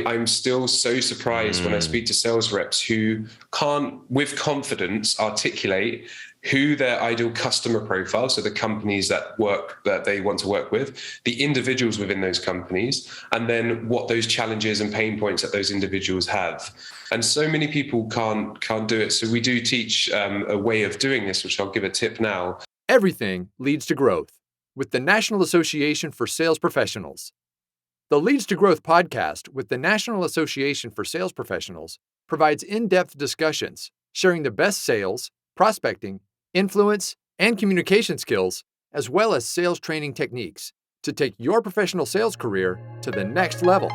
I'm still so surprised when I speak to sales reps who can't, with confidence, articulate who their ideal customer profile, so the companies that they want to work with, the individuals within those companies, and then what those challenges and pain points that those individuals have. And so many people can't do it. So we do teach a way of doing this, which I'll give a tip now. Everything leads to growth with the National Association for Sales Professionals. The Leads to Growth podcast with the National Association for Sales Professionals provides in-depth discussions sharing the best sales, prospecting, influence, and communication skills, as well as sales training techniques to take your professional sales career to the next level.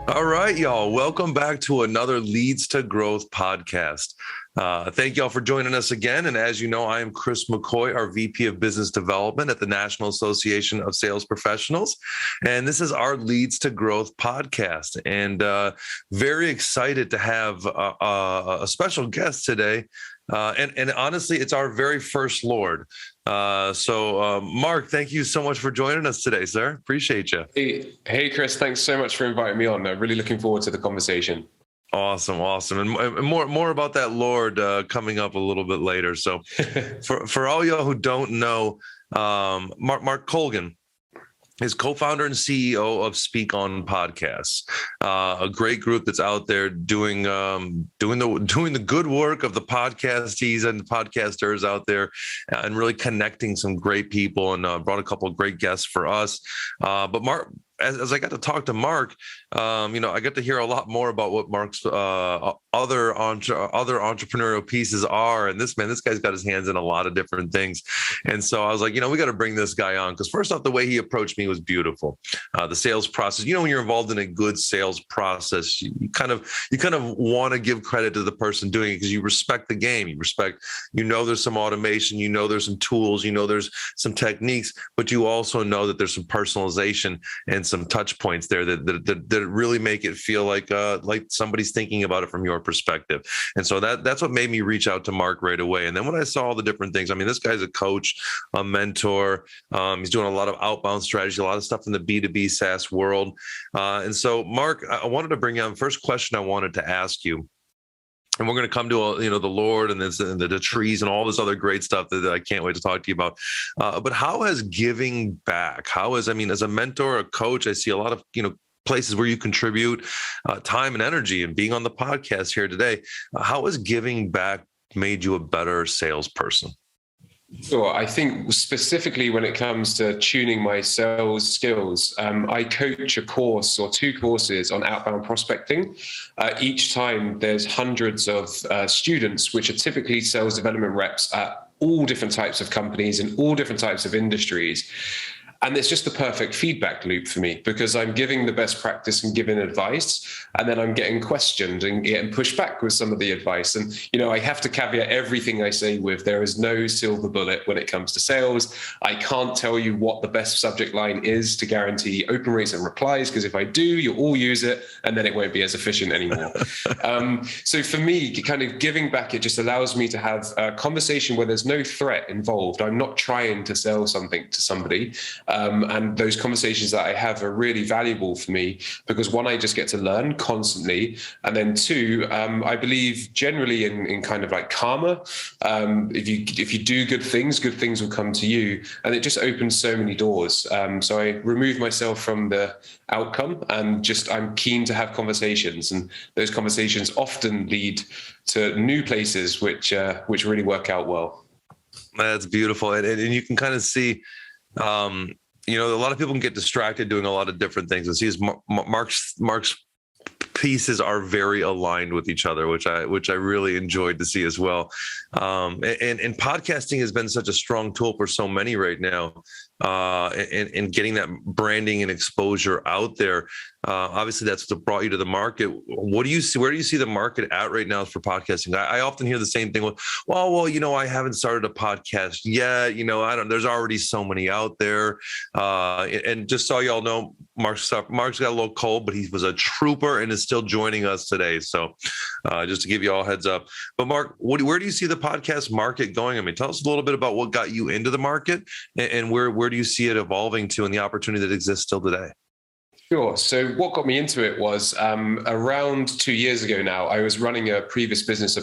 All right, y'all. Welcome back to another Leads to Growth podcast. Thank y'all for joining us again. And as you know, I am Chris McCoy, our VP of Business Development at the National Association of Sales Professionals. And this is our Leads to Growth podcast. And very excited to have a special guest today. And honestly, it's our very first Lord. So Mark, thank you so much for joining us today, sir. Appreciate you. Hey, Chris, thanks so much for inviting me on. I'm really looking forward to the conversation. Awesome. And more about that Lord coming up a little bit later. So for all y'all who don't know, Mark Colgan is co-founder and CEO of Speak On Podcasts, a great group that's out there doing the good work of the podcasties and the podcasters out there, and really connecting some great people, and brought a couple of great guests for us. But Mark, as I got to talk to Mark, I got to hear a lot more about what Mark's other entrepreneurial pieces are. And this guy's got his hands in a lot of different things. And so I was like, we got to bring this guy on, because first off, the way he approached me was beautiful. The sales process, when you're involved in a good sales process, you kind of want to give credit to the person doing it, because you respect the game. You respect, there's some automation, there's some tools, there's some techniques, but you also know that there's some personalization and some touch points there that really make it feel like somebody's thinking about it from your perspective. And so that's what made me reach out to Mark right away. And then when I saw all the different things, this guy's a coach, a mentor. He's doing a lot of outbound strategy, a lot of stuff in the B2B SaaS world. And so Mark, I wanted to bring you on. First question I wanted to ask you, and we're going to come to the Lord and the trees and all this other great stuff that I can't wait to talk to you about. But how has giving back? As a mentor, a coach, I see a lot of places where you contribute time and energy, and being on the podcast here today. How has giving back made you a better salesperson? Sure. I think specifically when it comes to tuning my sales skills, I coach a course or two courses on outbound prospecting. Each time there's hundreds of students, which are typically sales development reps at all different types of companies and all different types of industries. And it's just the perfect feedback loop for me, because I'm giving the best practice and giving advice, and then I'm getting questioned and getting pushed back with some of the advice. And, I have to caveat everything I say with, there is no silver bullet when it comes to sales. I can't tell you what the best subject line is to guarantee open rates and replies, because if I do, you'll all use it, and then it won't be as efficient anymore. So for me, kind of giving back, it just allows me to have a conversation where there's no threat involved. I'm not trying to sell something to somebody. And those conversations that I have are really valuable for me, because one, I just get to learn constantly. And then two, I believe generally in kind of like karma. If you do good things will come to you. And it just opens so many doors. So I remove myself from the outcome, and I'm keen to have conversations. And those conversations often lead to new places, which really work out well. That's beautiful. And you can kind of see, a lot of people can get distracted doing a lot of different things. And see, Mark's pieces are very aligned with each other, which I really enjoyed to see as well. And podcasting has been such a strong tool for so many right now, and getting that branding and exposure out there. Obviously, that's what brought you to the market. What do you see? Where do you see the market at right now for podcasting? I often hear the same thing. Well, I haven't started a podcast yet. There's already so many out there. And just so y'all know, Mark's got a little cold, but he was a trooper and is still joining us today. So just to give you all a heads up. But Mark, where do you see the podcast market going? Tell us a little bit about what got you into the market, and where do you see it evolving to, and the opportunity that exists still today? Sure. So what got me into it was around 2 years ago now, I was running a previous business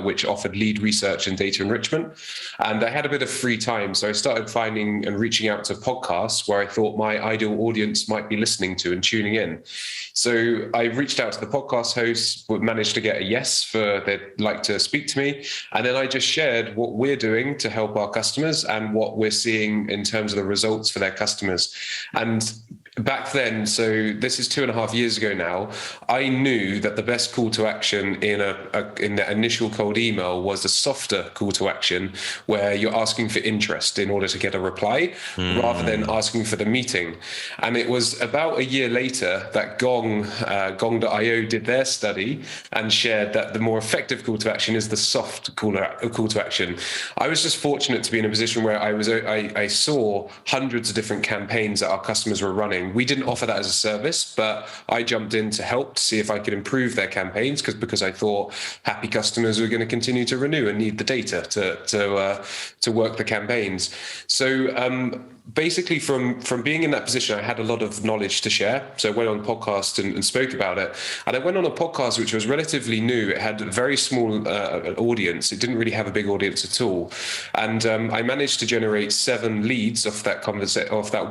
which offered lead research and data enrichment. And I had a bit of free time. So I started finding and reaching out to podcasts where I thought my ideal audience might be listening to and tuning in. So I reached out to the podcast hosts, managed to get a yes for they'd like to speak to me. And then I just shared what we're doing to help our customers and what we're seeing in terms of the results for their customers. And back then, so this is 2.5 years ago now, I knew that the best call to action in the initial cold email was a softer call to action where you're asking for interest in order to get a reply rather than asking for the meeting. And it was about a year later that Gong.io did their study and shared that the more effective call to action is the soft call to action. I was just fortunate to be in a position where I saw hundreds of different campaigns that our customers were running. We didn't offer that as a service, but I jumped in to help to see if I could improve their campaigns because I thought happy customers were going to continue to renew and need the data to work the campaigns. So basically from being in that position, I had a lot of knowledge to share. So I went on a podcast and spoke about it. And I went on a podcast which was relatively new. It had a very small audience. It didn't really have a big audience at all. And I managed to generate 7 leads off that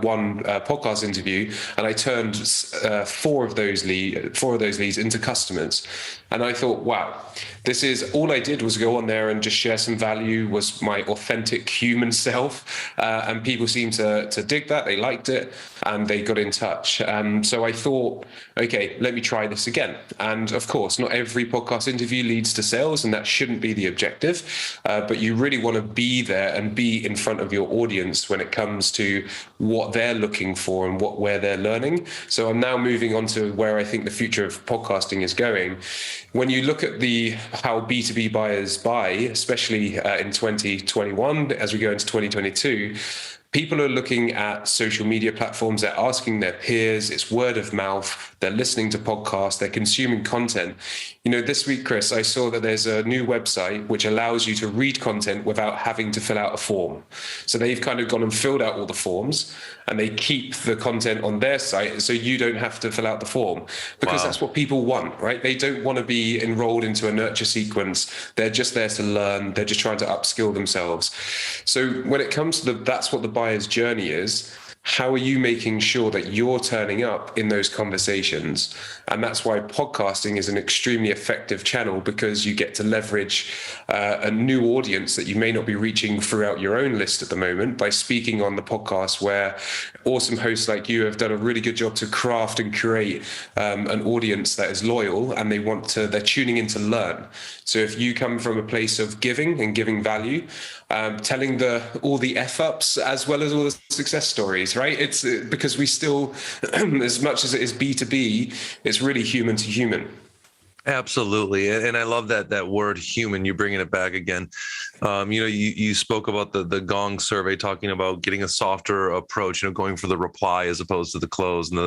one podcast interview. And I turned 4 of those leads into customers. And I thought, wow, this is all I did was go on there and just share some value, was my authentic human self. And people seemed to dig that. They liked it and they got in touch. So I thought, okay, let me try this again. And of course, not every podcast interview leads to sales, and that shouldn't be the objective. But you really want to be there and be in front of your audience when it comes to what they're looking for and where they're learning. So I'm now moving on to where I think the future of podcasting is going. When you look at how B2B buyers buy, especially in 2021, as we go into 2022, people are looking at social media platforms. They're asking their peers. It's word of mouth. They're listening to podcasts. They're consuming content. You know, this week, Chris, I saw that there's a new website which allows you to read content without having to fill out a form. So they've kind of gone and filled out all the forms, and they keep the content on their site so you don't have to fill out the form, because that's what people want, right? They don't want to be enrolled into a nurture sequence. They're just there to learn. They're just trying to upskill themselves. So when it comes to that's what the buyer's journey is. How are you making sure that you're turning up in those conversations? And that's why podcasting is an extremely effective channel, because you get to leverage a new audience that you may not be reaching throughout your own list at the moment by speaking on the podcast, where awesome hosts like you have done a really good job to craft and create an audience that is loyal, and they're tuning in to learn. So if you come from a place of giving and giving value, telling all the F-ups as well as all the success stories, right? It's because we still, as much as it is B2B, it's really human to human. Absolutely. And I love that word human, you bringing it back again. You spoke about the Gong survey, talking about getting a softer approach, going for the reply as opposed to the close, and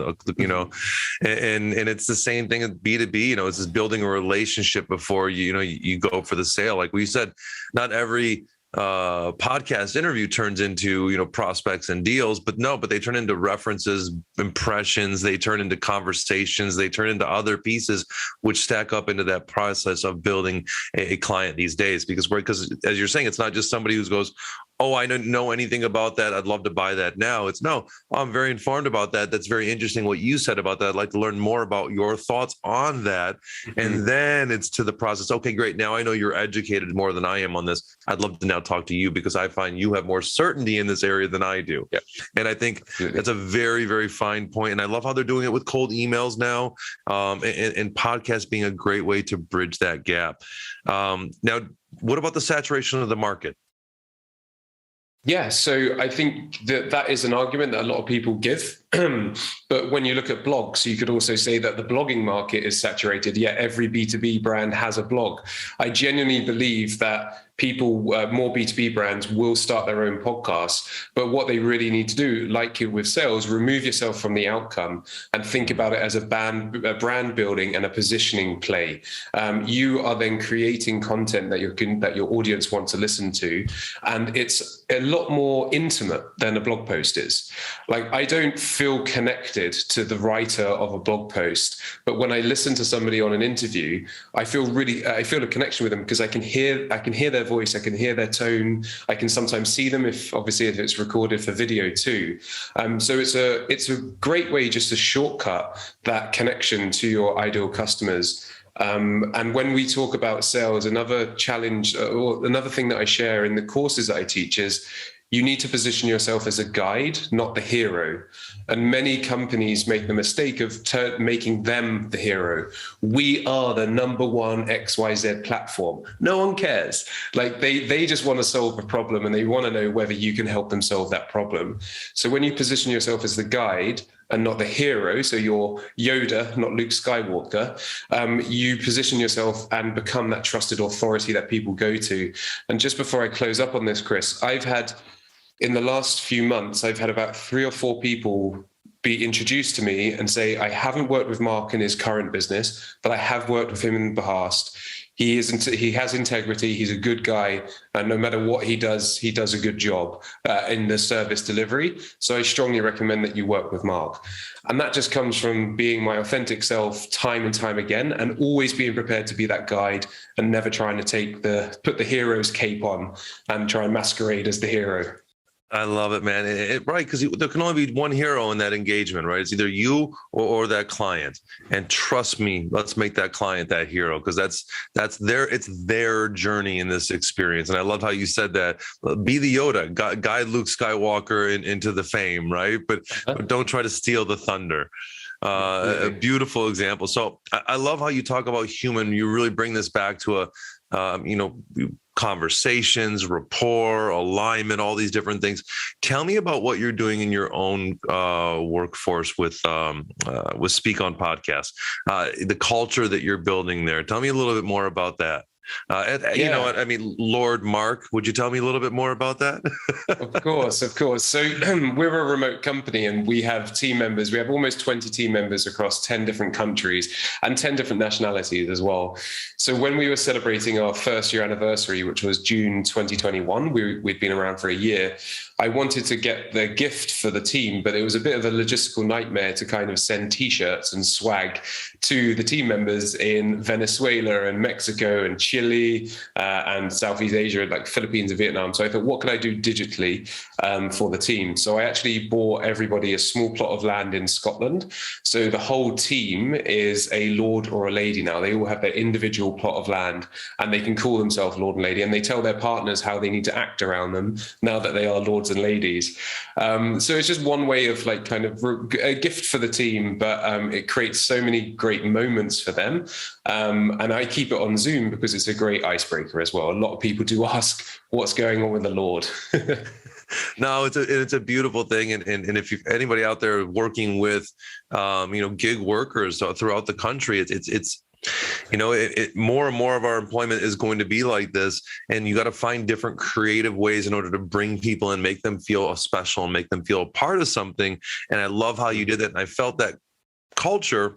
and it's the same thing with B2B, it's just building a relationship before you go for the sale. Like we said, not every podcast interview turns into prospects and deals, but they turn into references, impressions, they turn into conversations, they turn into other pieces which stack up into that process of building a client these days. Because as you're saying, it's not just somebody who goes, oh, I don't know anything about that, I'd love to buy that now. It's no, I'm very informed about that. That's very interesting what you said about that. I'd like to learn more about your thoughts on that. Mm-hmm. And then it's to the process. Okay, great. Now I know you're educated more than I am on this. I'd love to now talk to you because I find you have more certainty in this area than I do. Yep. And I think that's a very, very fine point. And I love how they're doing it with cold emails now, and podcasts being a great way to bridge that gap. Now, what about the saturation of the market? Yeah, so I think that is an argument that a lot of people give. But when you look at blogs, you could also say that the blogging market is saturated, yet every B2B brand has a blog. I genuinely believe that more B2B brands will start their own podcasts, but what they really need to do, like with sales, remove yourself from the outcome and think about it as a brand building and a positioning play. You are then creating content that your audience wants to listen to, and it's a lot more intimate than a blog post is. Like, I don't feel connected to the writer of a blog post. But when I listen to somebody on an interview, I feel a connection with them because I can hear their voice, I can hear their tone, I can sometimes see them if it's recorded for video too. So it's a great way just to shortcut that connection to your ideal customers. And when we talk about sales, another challenge or another thing that I share in the courses that I teach is you need to position yourself as a guide, not the hero. And many companies make the mistake of making them the hero. We are the number one XYZ platform. No one cares. Like they just want to solve a problem and they want to know whether you can help them solve that problem. So when you position yourself as the guide and not the hero, so you're Yoda, not Luke Skywalker, you position yourself and become that trusted authority that people go to. And just before I close up on this, Chris, in the last few months, I've had about 3 or 4 people be introduced to me and say, I haven't worked with Mark in his current business, but I have worked with him in the past. He has integrity. He's a good guy. And no matter what he does a good job in the service delivery. So I strongly recommend that you work with Mark. And that just comes from being my authentic self time and time again, and always being prepared to be that guide and never trying to put the hero's cape on and try and masquerade as the hero. I love it, man. Right, because there can only be one hero in that engagement, right? It's either you or that client. And trust me, let's make that client that hero, because it's their journey in this experience. And I love how you said that. Be the Yoda, guide Luke Skywalker into the fame, right? But don't try to steal the thunder. A beautiful example. So I love how you talk about human. You really bring this back to conversations, rapport, alignment, all these different things. Tell me about what you're doing in your own workforce with Speak On Podcast, the culture that you're building there. Tell me a little bit more about that. You know what I mean, Lord Mark, would you tell me a little bit more about that? Of course. So we're a remote company and we have team members. We have almost 20 team members across 10 different countries and 10 different nationalities as well. So when we were celebrating our first year anniversary, which was June 2021, we'd been around for a year. I wanted to get the gift for the team, but it was a bit of a logistical nightmare to kind of send T-shirts and swag to the team members in Venezuela and Mexico and Chile and Southeast Asia, like Philippines and Vietnam. So I thought, what could I do digitally for the team? So I actually bought everybody a small plot of land in Scotland. So the whole team is a lord or a lady now. They all have their individual plot of land and they can call themselves lord and lady, and they tell their partners how they need to act around them now that they are lords and ladies. So it's just one way of like kind of a gift for the team, but it creates so many great moments for them. And I keep it on Zoom because it's a great icebreaker as well. A lot of people do ask what's going on with the Lord. No, it's a beautiful thing. And if anybody out there working with, gig workers throughout the country, it's more and more of our employment is going to be like this, and you got to find different creative ways in order to bring people and make them feel special and make them feel a part of something. And I love how you did that. And I felt that culture,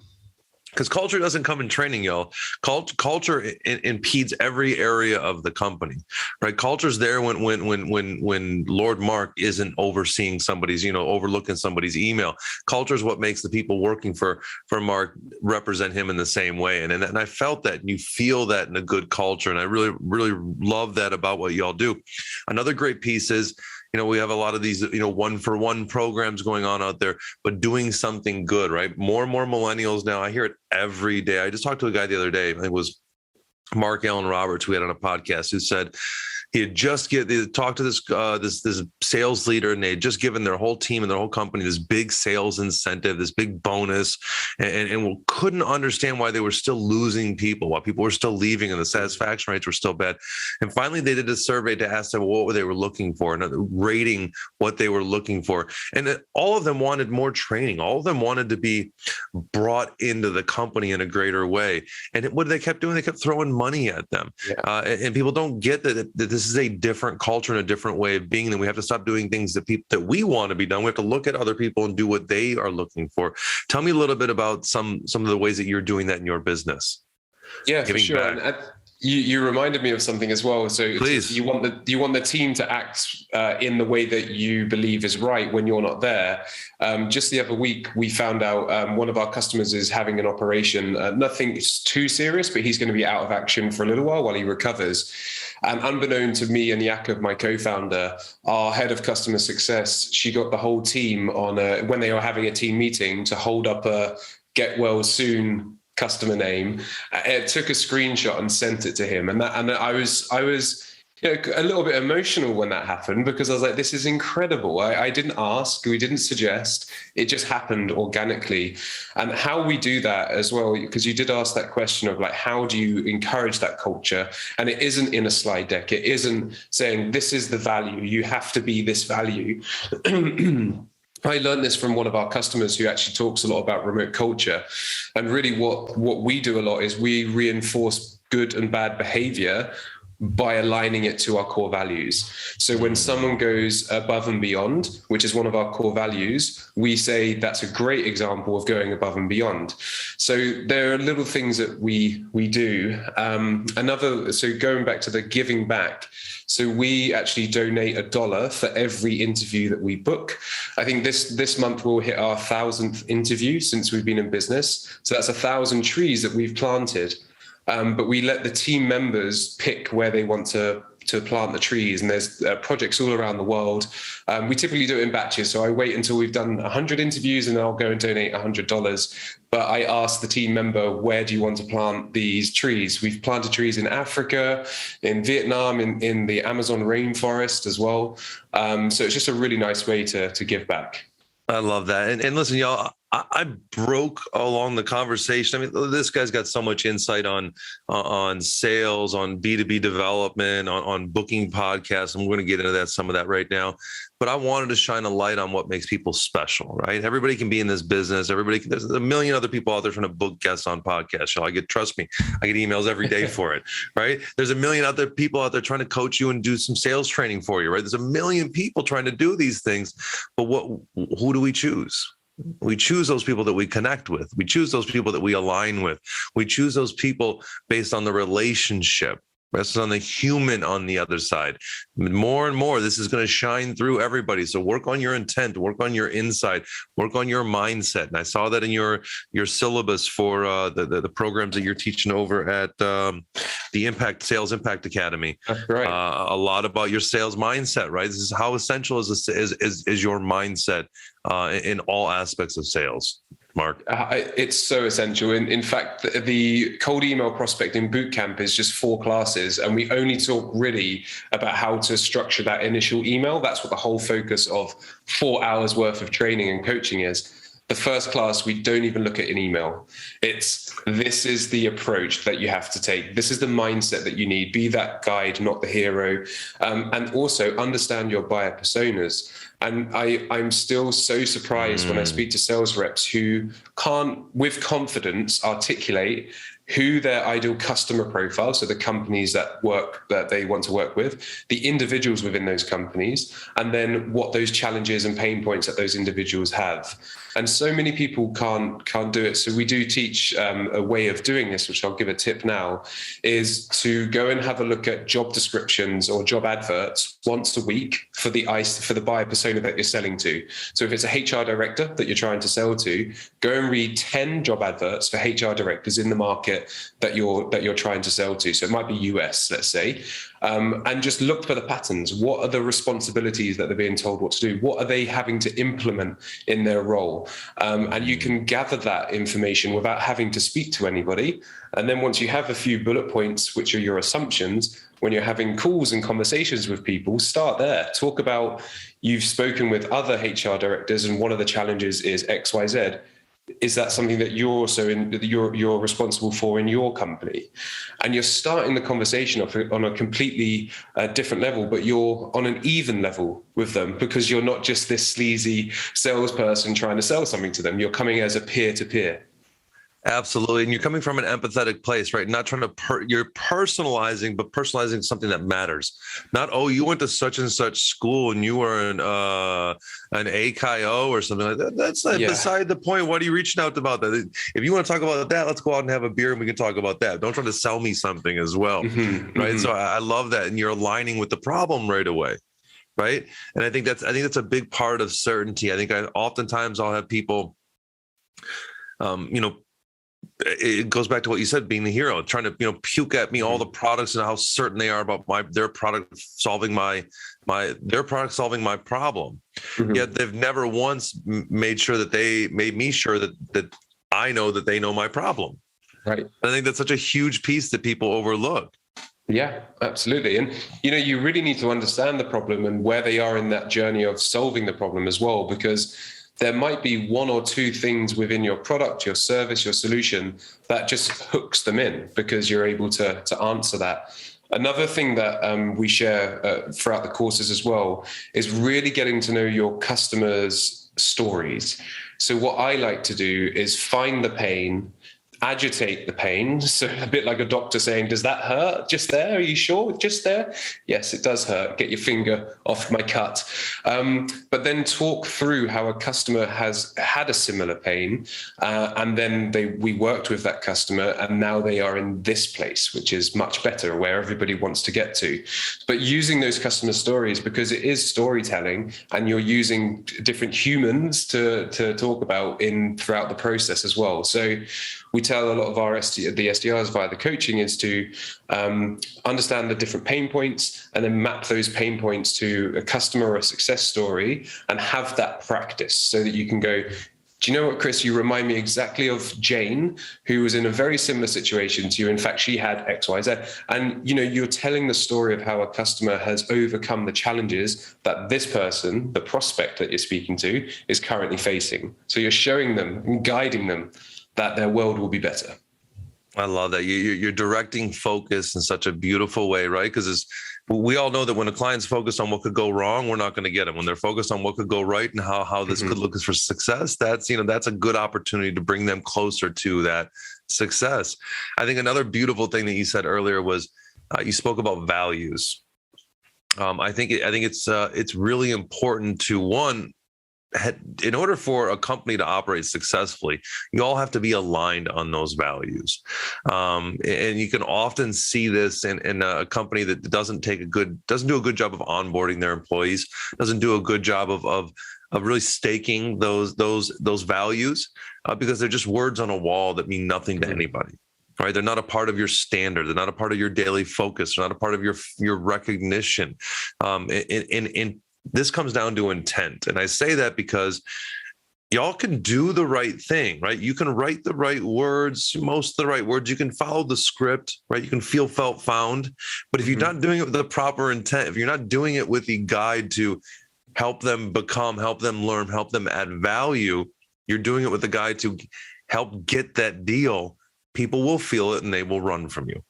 because culture doesn't come in training, y'all. Culture impedes every area of the company, right? Culture's there when Lord Mark isn't overseeing somebody's, overlooking somebody's email. Culture is what makes the people working for Mark represent him in the same way. And I felt that, and you feel that in a good culture. And I really, really love that about what y'all do. Another great piece is, we have a lot of these, 1-for-1 programs going on out there, but doing something good, right? More and more millennials now. I hear it every day. I just talked to a guy the other day. I think it was Mark Allen Roberts, we had on a podcast, who said he had just talked to this sales leader, and they had just given their whole team and their whole company this big sales incentive, this big bonus, and couldn't understand why they were still losing people, why people were still leaving, and the satisfaction rates were still bad. And finally, they did a survey to ask them what they were looking for, and rating what they were looking for. And all of them wanted more training. All of them wanted to be brought into the company in a greater way. And what they kept doing, they kept throwing money at them. Yeah. And people don't get that this is a different culture and a different way of being, and we have to stop doing things that we want to be done. We have to look at other people and do what they are looking for. Tell me a little bit about some of the ways that you're doing that in your business. Yeah, for sure. You reminded me of something as well. So Please. you want the team to act in the way that you believe is right when you're not there. Just the other week, we found out one of our customers is having an operation. Nothing too serious, but he's going to be out of action for a little while he recovers. And unbeknown to me and Yakov, my co-founder, our head of customer success, she got the whole team on when they were having a team meeting to hold up a get well soon customer name. It took a screenshot and sent it to him, and I was a little bit emotional when that happened, because I was like, this is incredible. I didn't ask, we didn't suggest, it just happened organically. And how we do that as well, because you did ask that question of like, how do you encourage that culture? And it isn't in a slide deck. It isn't saying this is the value, you have to be this value. I learned this from one of our customers who actually talks a lot about remote culture. And really what we do a lot is we reinforce good and bad behavior by aligning it to our core values. So when someone goes above and beyond, which is one of our core values, we say that's a great example of going above and beyond. So there are little things that we do. So going back to the giving back, so we actually donate $1 for every interview that we book. I think this month we'll hit our 1,000th interview since we've been in business. So that's 1,000 trees that we've planted. But we let the team members pick where they want to plant the trees, and there's projects all around the world. We typically do it in batches, so I wait until we've done 100 interviews and then I'll go and donate $100. But I ask the team member, where do you want to plant these trees? We've planted trees in Africa, in Vietnam, in the Amazon rainforest as well. So it's just a really nice way to give back. I love that. And listen, y'all, I broke along the conversation. I mean, this guy's got so much insight on sales, on B2B development, on booking podcasts. I'm going to get into some of that right now. But I wanted to shine a light on what makes people special, right? Everybody can be in this business. There's a million other people out there trying to book guests on podcasts. Trust me, I get emails every day for it, right? There's a million other people out there trying to coach you and do some sales training for you, right? There's a million people trying to do these things. But who do we choose? We choose those people that we connect with. We choose those people that we align with. We choose those people based on the relationship, based on the human on the other side. More and more, this is going to shine through everybody. So work on your intent, work on your insight, work on your mindset. And I saw that in your syllabus for the programs that you're teaching over at the Sales Impact Academy. That's right. A lot about your sales mindset, right? This is how essential is your mindset in all aspects of sales. Mark? It's so essential. In fact, the cold email prospecting bootcamp is just 4 classes, and we only talk really about how to structure that initial email. That's what the whole focus of 4 hours worth of training and coaching is. The first class, we don't even look at an email. This is the approach that you have to take. This is the mindset that you need. Be that guide, not the hero. And also understand your buyer personas. And I'm still so surprised when I speak to sales reps who can't, with confidence, articulate who their ideal customer profile, so the companies that they want to work with, the individuals within those companies, and then what those challenges and pain points that those individuals have. And so many people can't do it. So we do teach a way of doing this, which I'll give a tip now, is to go and have a look at job descriptions or job adverts once a week for the buyer persona that you're selling to. So if it's a HR director that you're trying to sell to, go and read 10 job adverts for HR directors in the market that you're trying to sell to. So it might be US, let's say, and just look for the patterns. What are the responsibilities that they're being told what to do? What are they having to implement in their role? And you can gather that information without having to speak to anybody. And then once you have a few bullet points, which are your assumptions, when you're having calls and conversations with people, start there. Talk about, you've spoken with other HR directors and one of the challenges is XYZ. Is that something that you're also you're responsible for in your company? And you're starting the conversation off on a completely different level, but you're on an even level with them, because you're not just this sleazy salesperson trying to sell something to them. You're coming as a peer to peer. Absolutely. And you're coming from an empathetic place, right? Not trying to, you're personalizing, but personalizing something that matters. Not, oh, you went to such and such school and you were an AKIO or something like that. That's like beside the point. What are you reaching out about that? If you want to talk about that, let's go out and have a beer and we can talk about that. Don't try to sell me something as well. Right. So I love that. And you're aligning with the problem right away. Right. And I think that's a big part of certainty. I think oftentimes I'll have people, it goes back to what you said, being the hero, trying to, puke at me all the products and how certain they are about their product solving my problem. Yet they've never once made sure that they made me sure that I know that they know my problem. Right. I think that's such a huge piece that people overlook. Yeah, absolutely. And, you really need to understand the problem and where they are in that journey of solving the problem as well, because there might be one or two things within your product, your service, your solution that just hooks them in because you're able to answer that. Another thing that we share throughout the courses as well is really getting to know your customers' stories. So what I like to do is find the pain, agitate the pain. So a bit like a doctor saying, does that hurt just there? Are you sure? Just there? Yes, it does hurt. Get your finger off my cut. But then talk through how a customer has had a similar pain. And then we worked with that customer and now they are in this place, which is much better, where everybody wants to get to. But using those customer stories, because it is storytelling and you're using different humans to talk about throughout the process as well. So we tell a lot of the SDRs via the coaching is to understand the different pain points and then map those pain points to a customer or a success story and have that practice so that you can go, do you know what, Chris, you remind me exactly of Jane, who was in a very similar situation to you. In fact, she had X, Y, Z. And, you're telling the story of how a customer has overcome the challenges that this person, the prospect that you're speaking to, is currently facing. So you're showing them and guiding them that their world will be better. I love that. You're directing focus in such a beautiful way, right? Because we all know that when a client's focused on what could go wrong, we're not going to get them. When they're focused on what could go right and how this could look for success, that's a good opportunity to bring them closer to that success. I think another beautiful thing that you said earlier was you spoke about values. I think it's really important to in order for a company to operate successfully, you all have to be aligned on those values. And you can often see this in a company that doesn't do a good job of onboarding their employees, doesn't do a good job of really staking those values because they're just words on a wall that mean nothing to anybody. Right? They're not a part of your standard. They're not a part of your daily focus. They're not a part of your recognition. And this comes down to intent. And I say that because y'all can do the right thing, right? You can write the right words, most of the right words. You can follow the script, right? You can feel, felt, found. But if you're not doing it with the proper intent, if you're not doing it with the guide to help them become, help them learn, help them add value, you're doing it with the guide to help get that deal, people will feel it and they will run from you.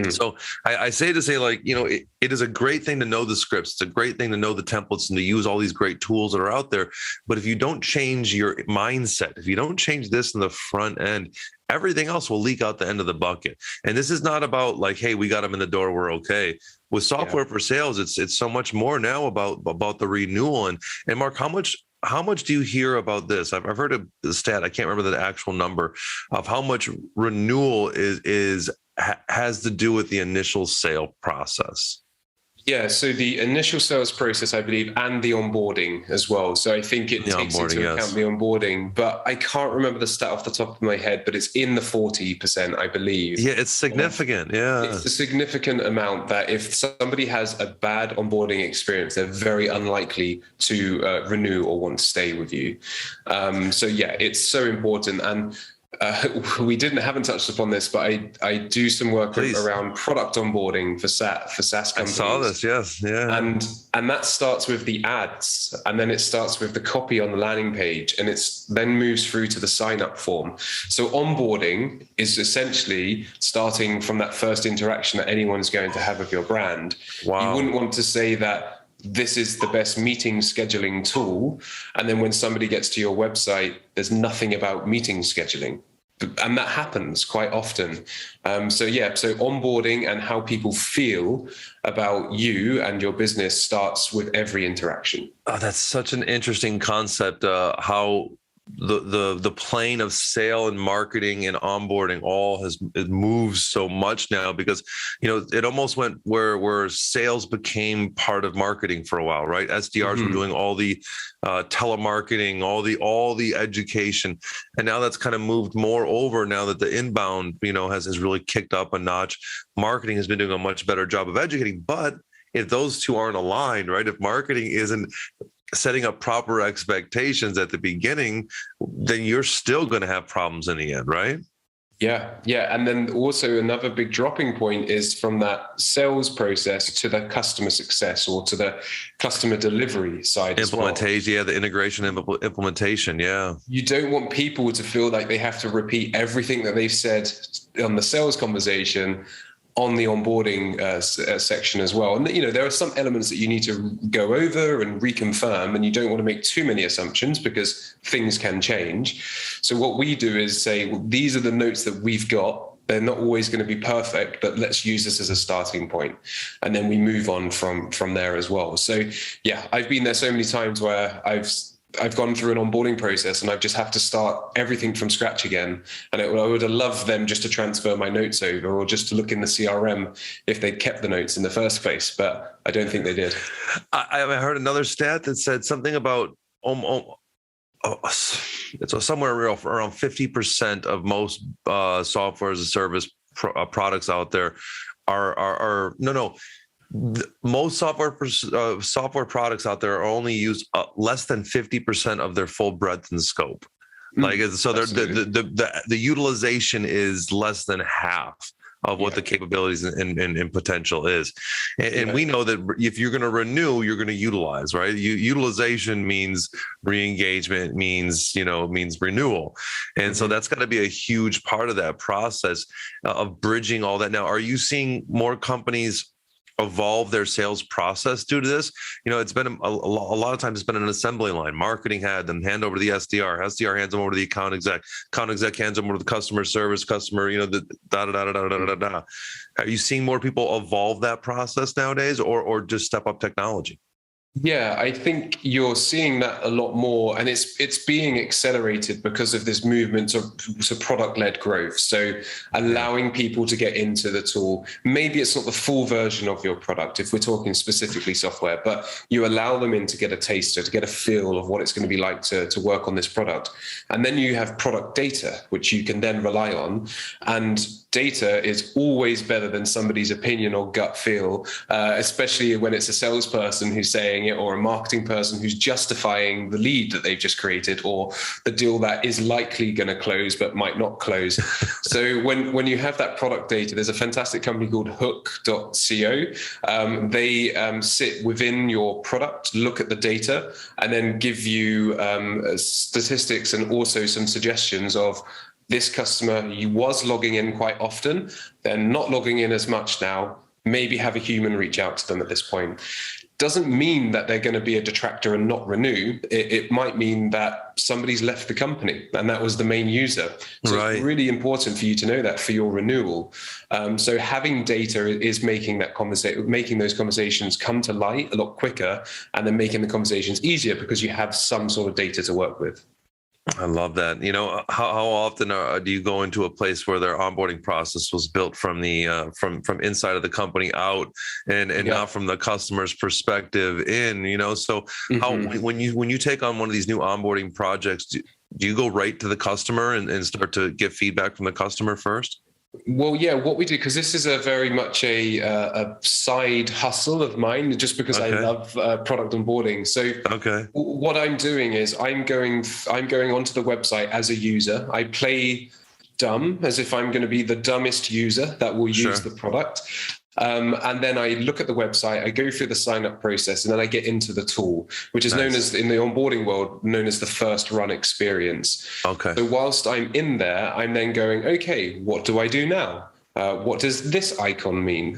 So I say to say, like, it is a great thing to know the scripts. It's a great thing to know the templates and to use all these great tools that are out there. But if you don't change your mindset, if you don't change this in the front end, everything else will leak out the end of the bucket. And this is not about like, hey, we got them in the door, we're okay. With software for sales, it's so much more now about the renewal. And Mark, how much do you hear about this? I've heard of the stat. I can't remember the actual number of how much renewal has to do with the initial sale process. Yeah, so the initial sales process, I believe, and the onboarding as well. So I think it takes into account the onboarding, but I can't remember the stat off the top of my head, but it's in the 40%, I believe. Yeah, it's significant. Yeah. It's a significant amount that if somebody has a bad onboarding experience, they're very unlikely to renew or want to stay with you. So yeah, it's so important. And we haven't touched upon this, but I do some work around product onboarding for SaaS companies. I saw this, yes, yeah. And that starts with the ads, and then it starts with the copy on the landing page, and it's then moves through to the sign-up form. So onboarding is essentially starting from that first interaction that anyone's going to have with your brand. Wow. You wouldn't want to say that this is the best meeting scheduling tool, and then when somebody gets to your website, there's nothing about meeting scheduling. And that happens quite often. So onboarding and how people feel about you and your business starts with every interaction. Oh, that's such an interesting concept. How the plane of sale and marketing and onboarding it moves so much now, because it almost went where sales became part of marketing for a while, right? SDRs were doing all the telemarketing, all the education, and now that's kind of moved more over. Now that the inbound has really kicked up a notch, marketing has been doing a much better job of educating. But if those two aren't aligned, right? If marketing isn't setting up proper expectations at the beginning, then you're still going to have problems in the end, right? Yeah. And then also another big dropping point is from that sales process to the customer success or to the customer delivery side. Implementation, yeah, the integration and implementation, yeah. You don't want people to feel like they have to repeat everything that they've said on the sales conversation on the onboarding section as well. And, there are some elements that you need to go over and reconfirm, and you don't want to make too many assumptions because things can change. So what we do is say, well, these are the notes that we've got. They're not always going to be perfect, but let's use this as a starting point. And then we move on from there as well. So yeah, I've been there so many times where I've gone through an onboarding process and I just have to start everything from scratch again. And I would have loved them just to transfer my notes over or just to look in the CRM if they'd kept the notes in the first place, but I don't think they did. I heard another stat that said something about it's somewhere around 50% of most software as a service products out there most software products out there are only used less than 50% of their full breadth and scope. So the utilization is less than half of what the capabilities and potential is. And we know that if you're going to renew, you're going to utilize, right? Utilization means re-engagement, means renewal. And so that's got to be a huge part of that process of bridging all that. Now, are you seeing more companies evolve their sales process due to this? It's been a lot of times it's been an assembly line. Marketing had them hand over to the SDR hands them over to the account exec hands them over to the customer service, the da. Are you seeing more people evolve that process nowadays or just step up technology? Yeah, I think you're seeing that a lot more, and it's being accelerated because of this movement to product-led growth. So allowing people to get into the tool. Maybe it's not the full version of your product if we're talking specifically software, but you allow them in to get a taster, to get a feel of what it's going to be like to work on this product. And then you have product data, which you can then rely on. And data is always better than somebody's opinion or gut feel, especially when it's a salesperson who's saying it or a marketing person who's justifying the lead that they've just created or the deal that is likely going to close but might not close. So when you have that product data, there's a fantastic company called hook.co. They sit within your product, look at the data, and then give you statistics and also some suggestions of this customer, he was logging in quite often. They're not logging in as much now. Maybe have a human reach out to them at this point. Doesn't mean that they're going to be a detractor and not renew. It might mean that somebody's left the company and that was the main user. So It's really important for you to know that for your renewal. So having data is making those conversations come to light a lot quicker, and then making the conversations easier because you have some sort of data to work with. I love that. How often do you go into a place where their onboarding process was built from the from inside of the company out, and not from the customer's perspective in? So how when you take on one of these new onboarding projects, do you go right to the customer and start to get feedback from the customer first? Well, yeah, what we do, because this is a very much a side hustle of mine, just because I love product onboarding. So what I'm doing is I'm going onto the website as a user. I play dumb, as if I'm going to be the dumbest user that will use the product. And then I look at the website, I go through the sign-up process, and then I get into the tool, which is known as, in the onboarding world, known as the first run experience. So whilst I'm in there, I'm then going, okay, what do I do now? What does this icon mean?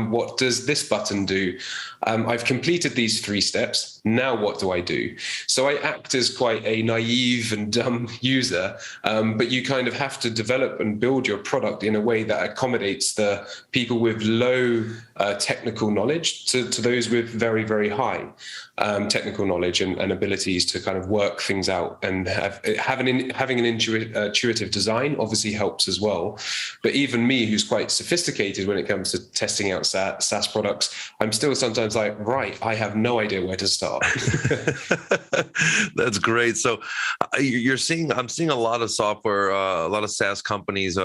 What does this button do? I've completed these 3 steps. Now what do I do? So I act as quite a naive and dumb user, but you kind of have to develop and build your product in a way that accommodates the people with low technical knowledge to those with very, very high technical knowledge and abilities to kind of work things out. And having an intuitive design obviously helps as well. But even me, who's quite sophisticated when it comes to testing out SaaS products, I'm still sometimes like, right, I have no idea where to start. That's great. So I'm seeing a lot of software, a lot of SaaS companies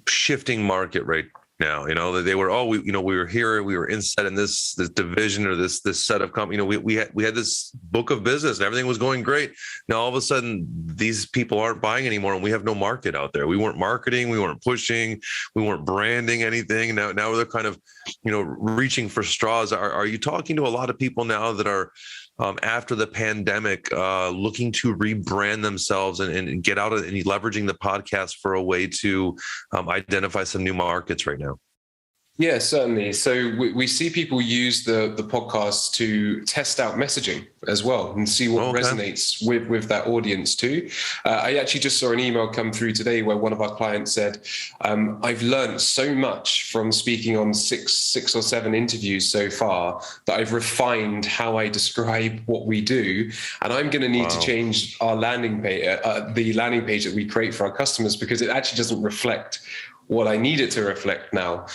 shifting market right now. They were, we were here, we were inside in this division or this set of company. We had this book of business and everything was going great. Now all of a sudden these people aren't buying anymore and we have no market out there. We weren't marketing, we weren't pushing, we weren't branding anything. Now they're kind of, reaching for straws. Are you talking to a lot of people now that are after the pandemic, looking to rebrand themselves and get out and leveraging the podcast for a way to identify some new markets right now? Yeah, certainly. So we see people use the podcast to test out messaging as well and see what resonates with that audience too. I actually just saw an email come through today where one of our clients said, I've learned so much from speaking on six or 7 interviews so far that I've refined how I describe what we do. And I'm going to need to change our landing page, the landing page that we create for our customers, because it actually doesn't reflect what I need it to reflect now.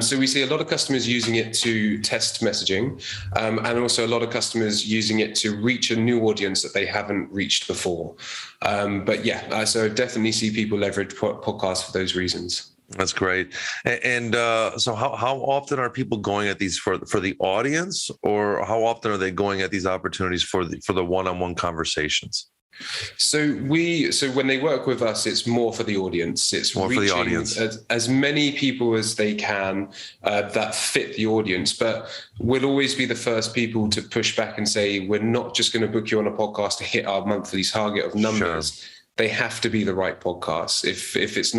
So we see a lot of customers using it to test messaging, and also a lot of customers using it to reach a new audience that they haven't reached before. So I definitely see people leverage podcasts for those reasons. That's great. And so how often are people going at these for the audience, or how often are they going at these opportunities for the one-on-one conversations? So when they work with us, it's more for the audience. It's more for the audience, as many people as they can that fit the audience. But we'll always be the first people to push back and say, we're not just going to book you on a podcast to hit our monthly target of numbers. Sure. They have to be the right podcast. If it's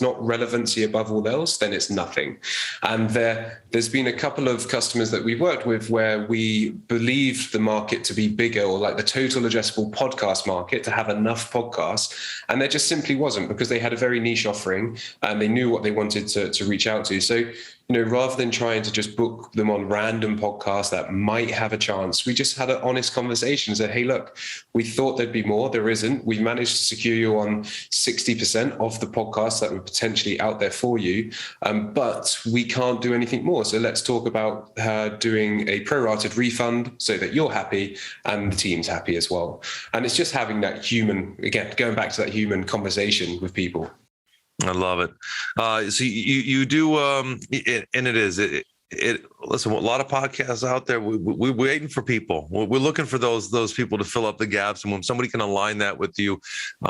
not relevancy above all else, then it's nothing. And there's been a couple of customers that we've worked with where we believed the market to be bigger, or like the total addressable podcast market to have enough podcasts, and there just simply wasn't, because they had a very niche offering and they knew what they wanted to reach out to. So rather than trying to just book them on random podcasts that might have a chance, we just had an honest conversation and said, hey, look, we thought there'd be more. There isn't. We've managed to secure you on 60% of the podcasts that were potentially out there for you, but we can't do anything more. So let's talk about doing a prorated refund so that you're happy and the team's happy as well. And it's just having that human, again, going back to that human conversation with people. I love it. So you do, and it is. Listen, a lot of podcasts out there. We're waiting for people. We're looking for those people to fill up the gaps. And when somebody can align that with you,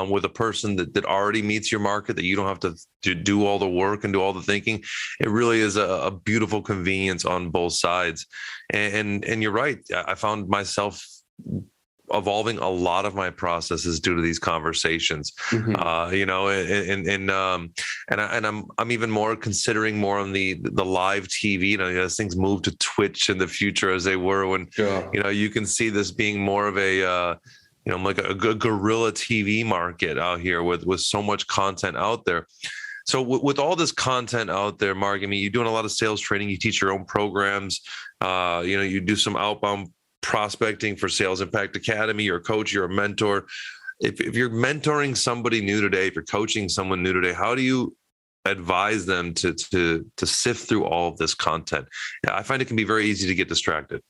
with a person that already meets your market, that you don't have to do all the work and do all the thinking, it really is a beautiful convenience on both sides. And you're right. I found myself evolving a lot of my processes due to these conversations, and I'm even more considering more on the live TV, as things move to Twitch in the future, as they were when, you can see this being more of a, like a guerrilla TV market out here with so much content out there. So with all this content out there, Mark, you're doing a lot of sales training, you teach your own programs, you do some outbound prospecting for Sales Impact Academy. You're a coach, you're a mentor. If you're mentoring somebody new today, if you're coaching someone new today, how do you advise them to sift through all of this content? I find it can be very easy to get distracted.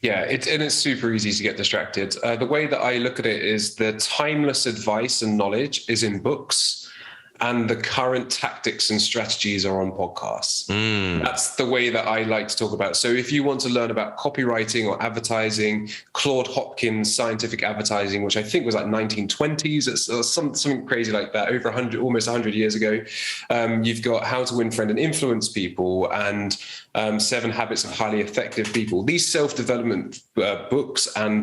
Yeah, it's super easy to get distracted. The way that I look at it is the timeless advice and knowledge is in books, and the current tactics and strategies are on podcasts. That's the way that I like to talk about. So if you want to learn about copywriting or advertising, Claude Hopkins' scientific advertising, which I think was like 1920s, it's something crazy like that, almost 100 years ago. You've got How to Win Friends and Influence People, and 7 Habits of Highly Effective People. These self-development books and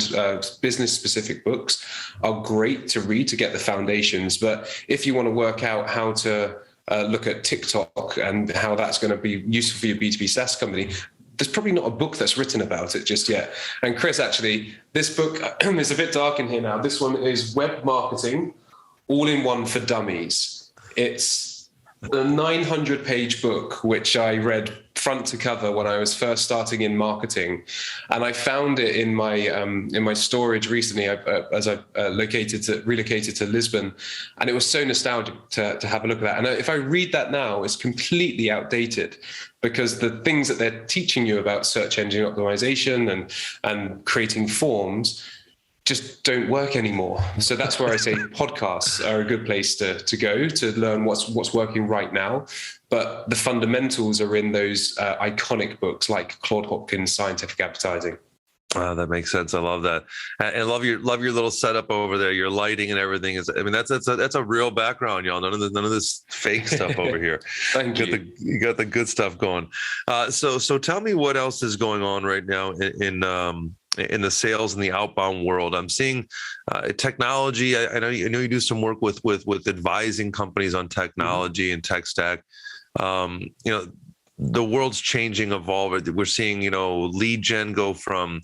business-specific books are great to read to get the foundations. But if you want to work out how to look at TikTok and how that's going to be useful for your B2B SaaS company, there's probably not a book that's written about it just yet. And Chris, actually, this book is a bit dark in here now. This one is Web Marketing, All-in-One for Dummies. It's a 900-page book, which I read front to cover when I was first starting in marketing, and I found it in my storage recently as I relocated to Lisbon, and it was so nostalgic to have a look at that. And if I read that now, it's completely outdated, because the things that they're teaching you about search engine optimization and creating forms just don't work anymore. So that's where I say podcasts are a good place to go to learn what's working right now. But the fundamentals are in those iconic books like Claude Hopkins' Scientific Advertising. Oh, that makes sense. I love that. And love your little setup over there. Your lighting and everything is. I mean, that's a real background, y'all. None of this fake stuff over here. Thank you. You got the good stuff going. So tell me what else is going on right now in the sales and the outbound world. I'm seeing technology. I know you do some work with advising companies on technology and tech stack. The world's changing, evolving. We're seeing, lead gen go from,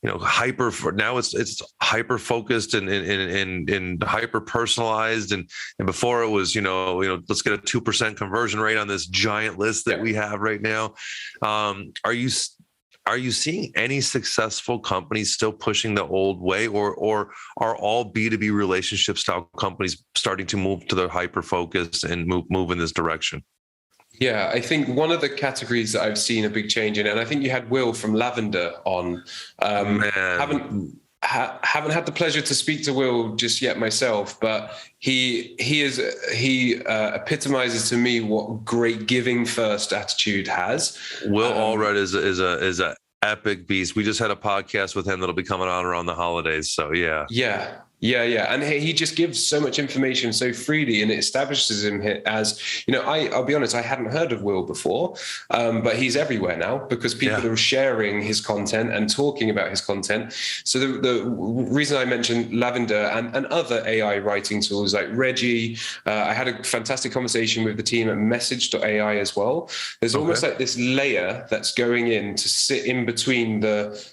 now it's hyper focused and hyper personalized. And before it was, let's get a 2% conversion rate on this giant list that we have right now. Are you seeing any successful companies still pushing the old way, or are all B2B relationship style companies starting to move to the hyper focus and move in this direction? Yeah, I think one of the categories that I've seen a big change in, and I think you had Will from Lavender on. Haven't had the pleasure to speak to Will just yet myself, but he epitomizes to me what great giving first attitude has. Will Allred is a epic beast. We just had a podcast with him that'll be coming on around the holidays. So yeah. And he just gives so much information so freely, and it establishes him as, I'll be honest, I hadn't heard of Will before, but he's everywhere now because people are sharing his content and talking about his content. So the reason I mentioned Lavender and other AI writing tools like Reggie, I had a fantastic conversation with the team at Message.ai as well. There's almost like this layer that's going in to sit in between the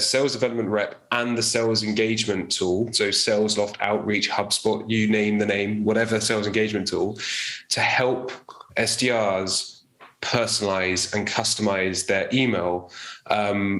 sales development rep and the sales engagement tool. So SalesLoft, Outreach, HubSpot, you name the name, whatever sales engagement tool, to help SDRs personalize and customize their email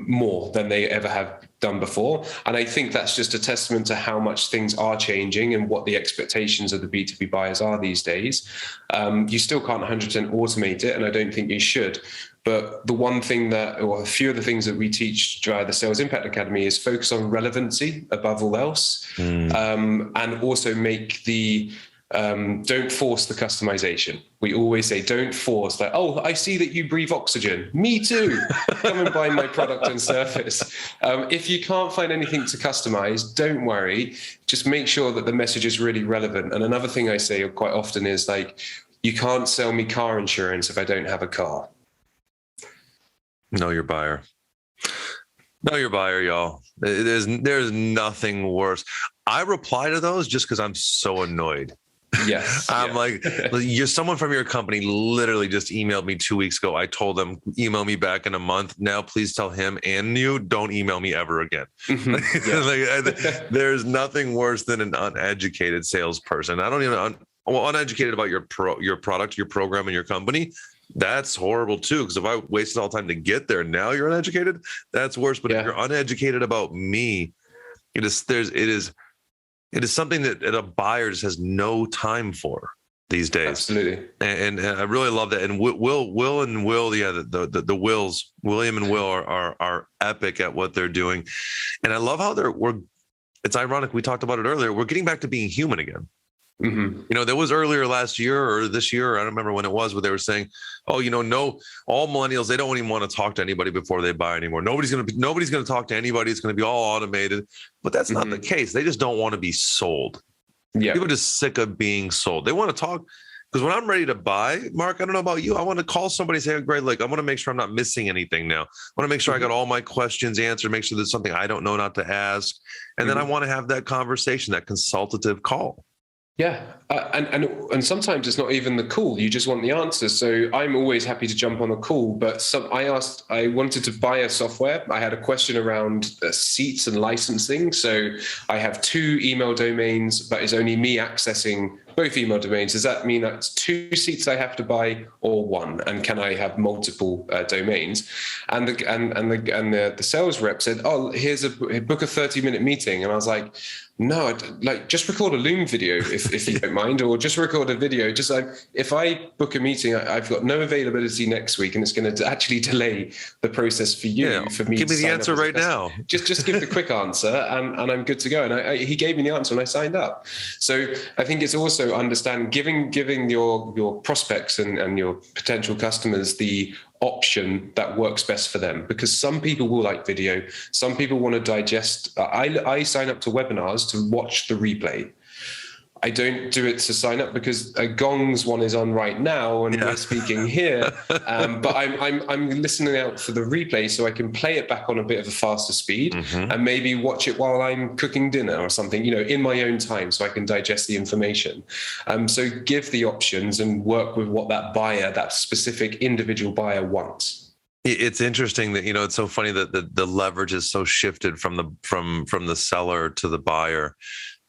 more than they ever have done before. And I think that's just a testament to how much things are changing and what the expectations of the B2B buyers are these days. You still can't 100% automate it, and I don't think you should. But the one thing or a few of the things that we teach via the Sales Impact Academy is focus on relevancy above all else, and also make don't force the customization. We always say, don't force, like, oh, I see that you breathe oxygen. Me too. Come and buy my product and service. If you can't find anything to customize, don't worry. Just make sure that the message is really relevant. And another thing I say quite often is like, you can't sell me car insurance if I don't have a car. Know your buyer. Know your buyer, y'all. There's nothing worse. I reply to those just because I'm so annoyed. Yes. I'm like, you're someone from your company literally just emailed me 2 weeks ago. I told them, email me back in a month. Now, please tell him and you don't email me ever again. There's nothing worse than an uneducated salesperson. I don't even uneducated about your product, your program, and your company. That's horrible too, because if I wasted all time to get there, now you're uneducated, that's worse. But if you're uneducated about me, it is something that a buyer just has no time for these days. Absolutely. And I really love that. And Will, the Wills, William and Will are epic at what they're doing. And I love how it's ironic. We talked about it earlier. We're getting back to being human again. Mm-hmm. There was earlier last year or this year, I don't remember when it was, where they were saying, all millennials, they don't even want to talk to anybody before they buy anymore. Nobody's going to talk to anybody. It's going to be all automated, but that's not the case. They just don't want to be sold. Yeah. People are just sick of being sold. They want to talk, because when I'm ready to buy, Mark, I don't know about you, I want to call somebody and say, great, I want to make sure I'm not missing anything now. I want to make sure I got all my questions answered, make sure there's something I don't know not to ask. And then I want to have that conversation, that consultative call. Yeah. And sometimes it's not even the call. You just want the answer. So I'm always happy to jump on a call. But I wanted to buy a software. I had a question around seats and licensing. So I have 2 email domains, but it's only me accessing both email domains. Does that mean that's 2 seats I have to buy or 1? And can I have multiple domains? And the sales rep said, "Oh, book a 30-minute meeting." And I was like, "No, just record a Loom video if you don't mind, or just record a video. Just if I book a meeting, I've got no availability next week, and it's going to actually delay the process for you. Yeah, for me, give me the answer right now. Just give the quick answer, and I'm good to go." And he gave me the answer, and I signed up. So I think it's also understand giving your prospects and your potential customers the option that works best for them, because some people will like video, some people want to digest. I sign up to webinars to watch the replay. I don't do it to sign up because Gong's one is on right now and we're speaking here. But I'm listening out for the replay so I can play it back on a bit of a faster speed and maybe watch it while I'm cooking dinner or something, in my own time, so I can digest the information. So give the options and work with what that specific individual buyer wants. It's interesting that, it's so funny that the leverage is so shifted from the seller to the buyer.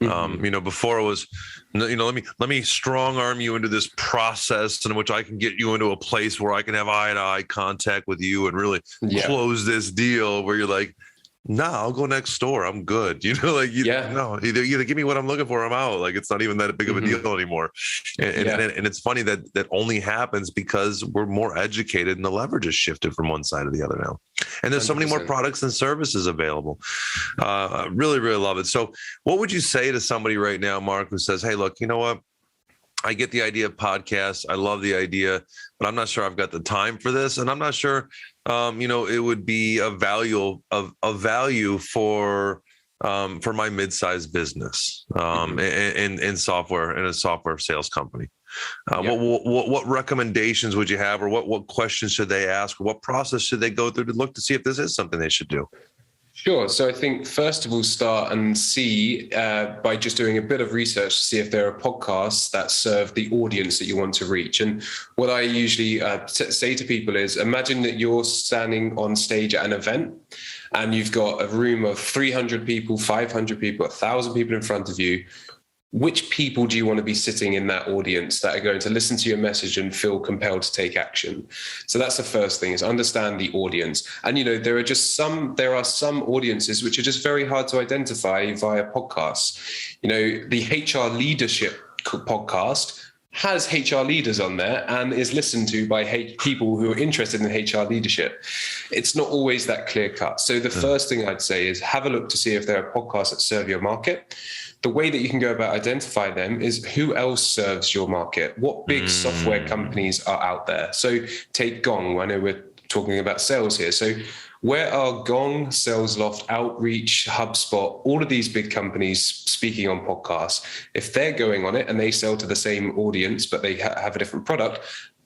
Before it was, let me strong arm you into this process in which I can get you into a place where I can have eye to eye contact with you and really close this deal where you're like, "Nah, I'll go next door. I'm good." No, either give me what I'm looking for, I'm out. Like, it's not even that big of a deal anymore. And it's funny that only happens because we're more educated and the leverage is shifted from one side to the other now. And there's 100%. So many more products and services available. Really, really love it. So what would you say to somebody right now, Mark, who says, "Hey, look, you know what? I get the idea of podcasts. I love the idea, but I'm not sure I've got the time for this. And I'm not sure, it would be a value for my mid-sized business in software, in a software sales company." What recommendations would you have, or what questions should they ask, or what process should they go through to look to see if this is something they should do? Sure. So I think first of all, start and see by just doing a bit of research to see if there are podcasts that serve the audience that you want to reach. And what I usually say to people is, imagine that you're standing on stage at an event and you've got a room of 300 people, 500 people, 1,000 people in front of you. Which people do you want to be sitting in that audience that are going to listen to your message and feel compelled to take action? So that's the first thing, is understand the audience. And, there are some audiences which are just very hard to identify via podcasts. The HR leadership podcast has HR leaders on there and is listened to by people who are interested in HR leadership. It's not always that clear cut. So the first thing I'd say is have a look to see if there are podcasts that serve your market. The way that you can go about identify them is who else serves your market. What big software companies are out there? So take Gong. I know we're talking about sales here. So where are Gong, SalesLoft, Outreach, HubSpot, all of these big companies speaking on podcasts? If they're going on it and they sell to the same audience, but they have a different product,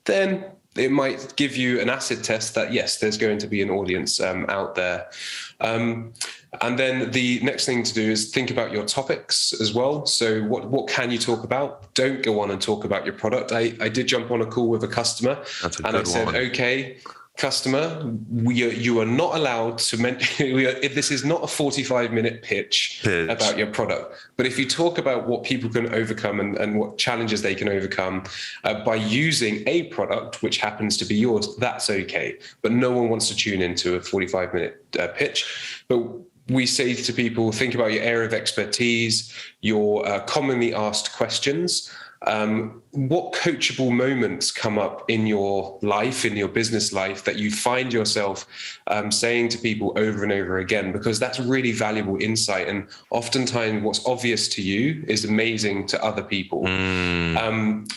then it might give you an acid test that, yes, there's going to be an audience out there. And then the next thing to do is think about your topics as well. So what can you talk about? Don't go on and talk about your product. I did jump on a call with a customer and I said, "Okay, customer, you are not allowed to mention, this is not a 45-minute pitch about your product. But if you talk about what people can overcome and what challenges they can overcome by using a product, which happens to be yours, that's okay. But no one wants to tune into a 45-minute pitch. But we say to people, think about your area of expertise, your commonly asked questions. What coachable moments come up in your life, in your business life, that you find yourself saying to people over and over again, because that's really valuable insight. And oftentimes what's obvious to you is amazing to other people.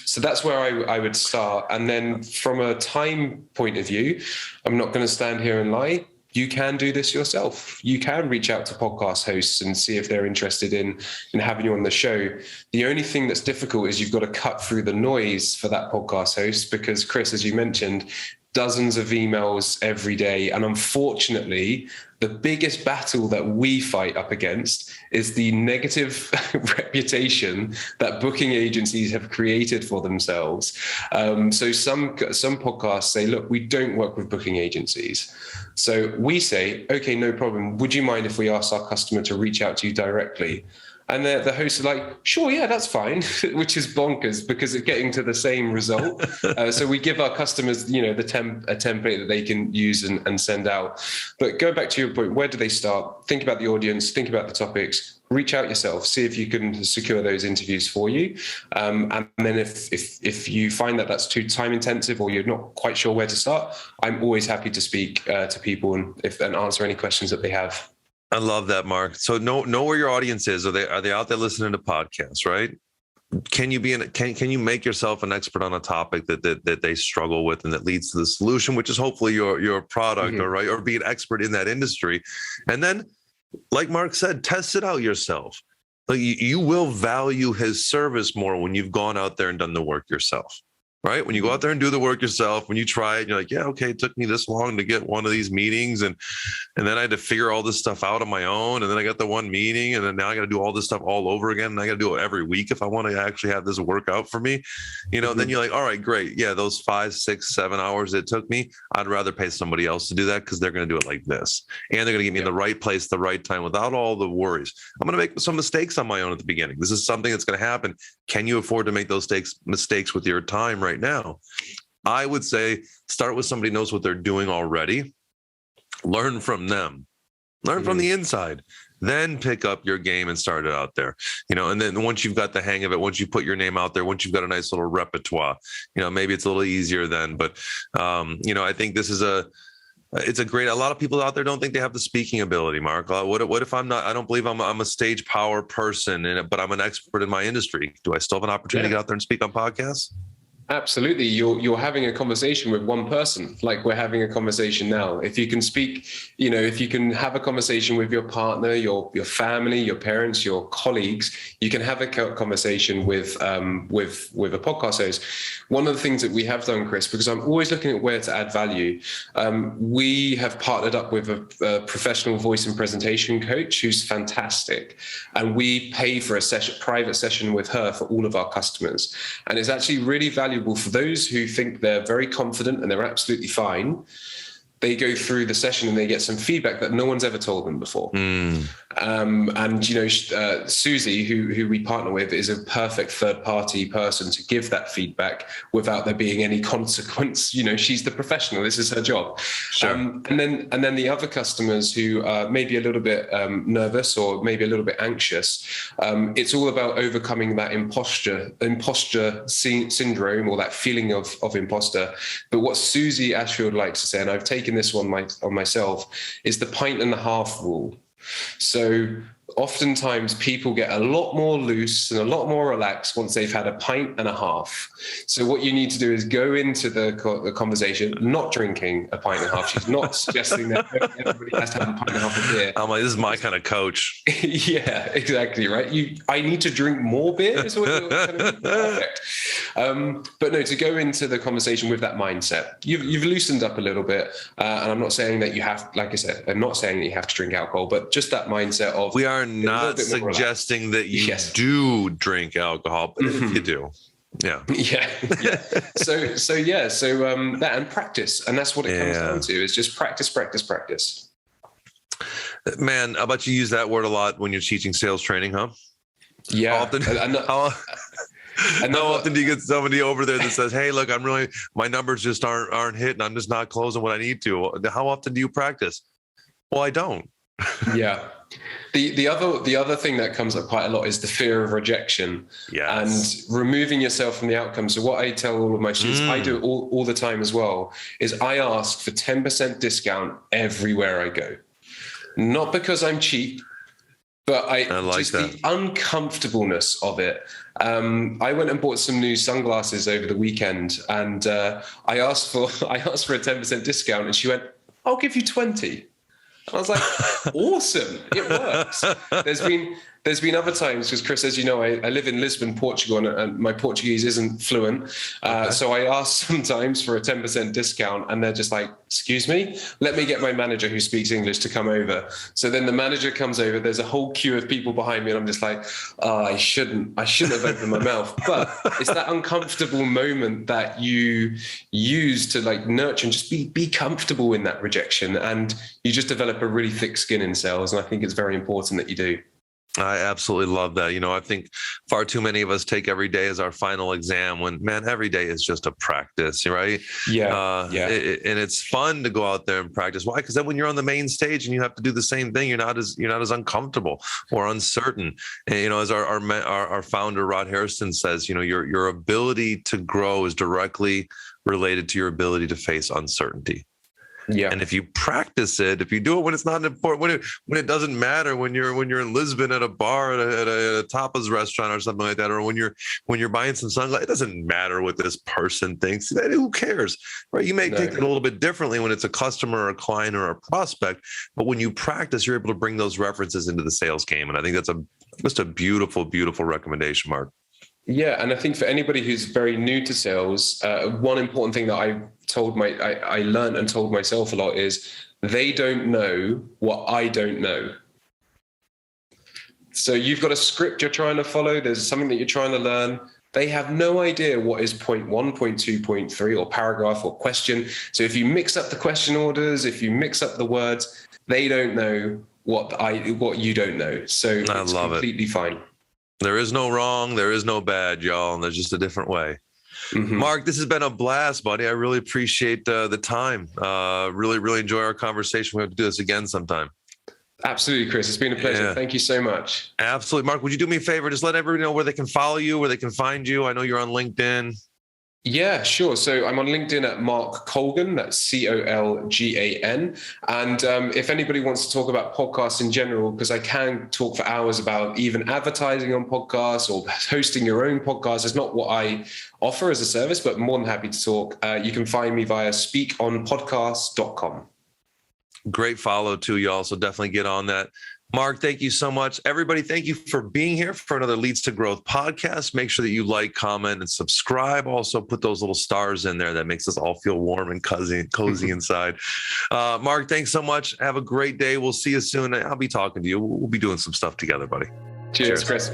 So that's where I would start. And then from a time point of view, I'm not going to stand here and lie. You can do this yourself. You can reach out to podcast hosts and see if they're interested in having you on the show. The only thing that's difficult is you've got to cut through the noise for that podcast host, because Chris, as you mentioned, dozens of emails every day. And unfortunately, the biggest battle that we fight up against is the negative reputation that booking agencies have created for themselves. So some podcasts say, look, we don't work with booking agencies. So we say, okay, no problem. Would you mind if we ask our customer to reach out to you directly? And the hosts are like, sure, yeah, that's fine, which is bonkers because it's getting to the same result. So we give our customers, a template that they can use and send out. But go back to your point, where do they start? Think about the audience, think about the topics, reach out yourself, see if you can secure those interviews for you. And then if you find that that's too time intensive or you're not quite sure where to start, I'm always happy to speak to people and answer any questions that they have. I love that, Mark. So know where your audience is. Are they out there listening to podcasts, right? Can you can you make yourself an expert on a topic that they struggle with and that leads to the solution, which is hopefully your product, mm-hmm. or be an expert in that industry. And then, like Mark said, test it out yourself. Like you will value his service more when you've gone out there and done the work yourself. Right? When you go out there and do the work yourself, when you try it, you're like, yeah, okay, it took me this long to get one of these meetings. And then I had to figure all this stuff out on my own. And then I got the one meeting and then now I got to do all this stuff all over again. And I got to do it every week if I want to actually have this work out for me, mm-hmm. Then you're like, all right, great. Yeah, those 5, 6, 7 hours it took me, I'd rather pay somebody else to do that because they're going to do it like this. And they're going to get me in the right place, the right time without all the worries. I'm going to make some mistakes on my own at the beginning. This is something that's going to happen. Can you afford to make those mistakes with your time right now? I would say start with somebody who knows what they're doing already. Learn from them. Learn from the inside. Then pick up your game and start it out there. And then once you've got the hang of it, once you put your name out there, once you've got a nice little repertoire, maybe it's a little easier then. But I think this is a lot of people out there don't think they have the speaking ability, Mark. What if I'm not, I don't believe I'm a stage power person, but I'm an expert in my industry. Do I still have an opportunity to get out there and speak on podcasts? Absolutely. You're having a conversation with one person, like we're having a conversation now. If you can speak, if you can have a conversation with your partner, your family, your parents, your colleagues, you can have a conversation with a podcast host. One of the things that we have done, Chris, because I'm always looking at where to add value, we have partnered up with a professional voice and presentation coach who's fantastic. And we pay for a private session with her for all of our customers. And it's actually really valuable for those who think they're very confident and they're absolutely fine. They go through the session and they get some feedback that no one's ever told them before. Susie, who we partner with, is a perfect third-party person to give that feedback without there being any consequence. She's the professional. This is her job. Sure. And then the other customers who are maybe a little bit nervous or maybe a little bit anxious, it's all about overcoming that imposter syndrome or that feeling of imposter. But what Susie Ashfield likes to say, and I've taken this one on myself, is the pint and a half rule. So oftentimes people get a lot more loose and a lot more relaxed once they've had a pint and a half. So what you need to do is go into the conversation not drinking a pint and a half. She's not suggesting that everybody has to have a pint and a half of beer. I'm like, this is my kind of coach. Yeah, exactly, right? I need to drink more beer is what you're kind of perfect. But no, to go into the conversation with that mindset, you've loosened up a little bit. And I'm not saying that you have, like I said, I'm not saying that you have to drink alcohol, but just that mindset of... We are not suggesting that you do drink alcohol, but if you do, yeah. So that and practice, and that's what it comes down to. Is just practice. Man, I bet you use that word a lot when you're teaching sales training, huh? Yeah. How often do you get somebody over there that says, "Hey, look, my numbers just aren't hitting. I'm just not closing what I need to." How often do you practice? Well, I don't. Yeah. The other thing that comes up quite a lot is the fear of rejection and removing yourself from the outcome. So what I tell all of my students, I do it all the time as well, is I ask for 10% discount everywhere I go. Not because I'm cheap, but the uncomfortableness of it. I went and bought some new sunglasses over the weekend, and I asked for a 10% discount, and she went, "I'll give you 20." I was like, awesome, it works. there's been other times, because Chris, as you know, I live in Lisbon, Portugal, and my Portuguese isn't fluent. So I ask sometimes for a 10% discount, and they're just like, excuse me, let me get my manager who speaks English to come over. So then the manager comes over, there's a whole queue of people behind me, and I'm just like, oh, I shouldn't have opened my mouth. But it's that uncomfortable moment that you use to like nurture and just be comfortable in that rejection. And you just develop a really thick skin in sales. And I think it's very important that you do. I absolutely love that. I think far too many of us take every day as our final exam when, man, every day is just a practice, right? Yeah. And it's fun to go out there and practice. Why? Because then when you're on the main stage and you have to do the same thing, you're not as uncomfortable or uncertain. And, as our founder, Rod Harrison, says, your ability to grow is directly related to your ability to face uncertainty. Yeah. And if you practice it, if you do it when it's not important, when it doesn't matter, when you're in Lisbon at a bar at a tapas restaurant or something like that, or when you're buying some sunglasses, it doesn't matter what this person thinks. Who cares, right? You may think it a little bit differently when it's a customer or a client or a prospect, but when you practice, you're able to bring those references into the sales game. And I think that's just a beautiful, beautiful recommendation, Mark. Yeah, and I think for anybody who's very new to sales, one important thing that I learned and told myself a lot is they don't know what I don't know. So you've got a script you're trying to follow. There's something that you're trying to learn. They have no idea what is point 1, point 2, point 3, or paragraph or question. So if you mix up the question orders, if you mix up the words, they don't know what you don't know. So it's completely fine. There is no wrong. There is no bad, y'all. And there's just a different way. Mm-hmm. Mark, this has been a blast, buddy. I really appreciate the time. Really, really enjoy our conversation. We have to do this again sometime. Absolutely, Chris. It's been a pleasure. Yeah. Thank you so much. Absolutely. Mark, would you do me a favor? Just let everybody know where they can follow you, where they can find you. I know you're on LinkedIn. Yeah, sure. So I'm on LinkedIn at Mark Colgan, that's Colgan. And if anybody wants to talk about podcasts in general, because I can talk for hours about even advertising on podcasts or hosting your own podcast. It's not what I offer as a service, but more than happy to talk. You can find me via speakonpodcast.com. Great follow too, y'all. So definitely get on that. Mark, thank you so much. Everybody, thank you for being here for another Leads to Growth podcast. Make sure that you like, comment, and subscribe. Also, put those little stars in there. That makes us all feel warm and cozy inside. Mark, thanks so much. Have a great day. We'll see you soon. I'll be talking to you. We'll be doing some stuff together, buddy. Cheers. Chris.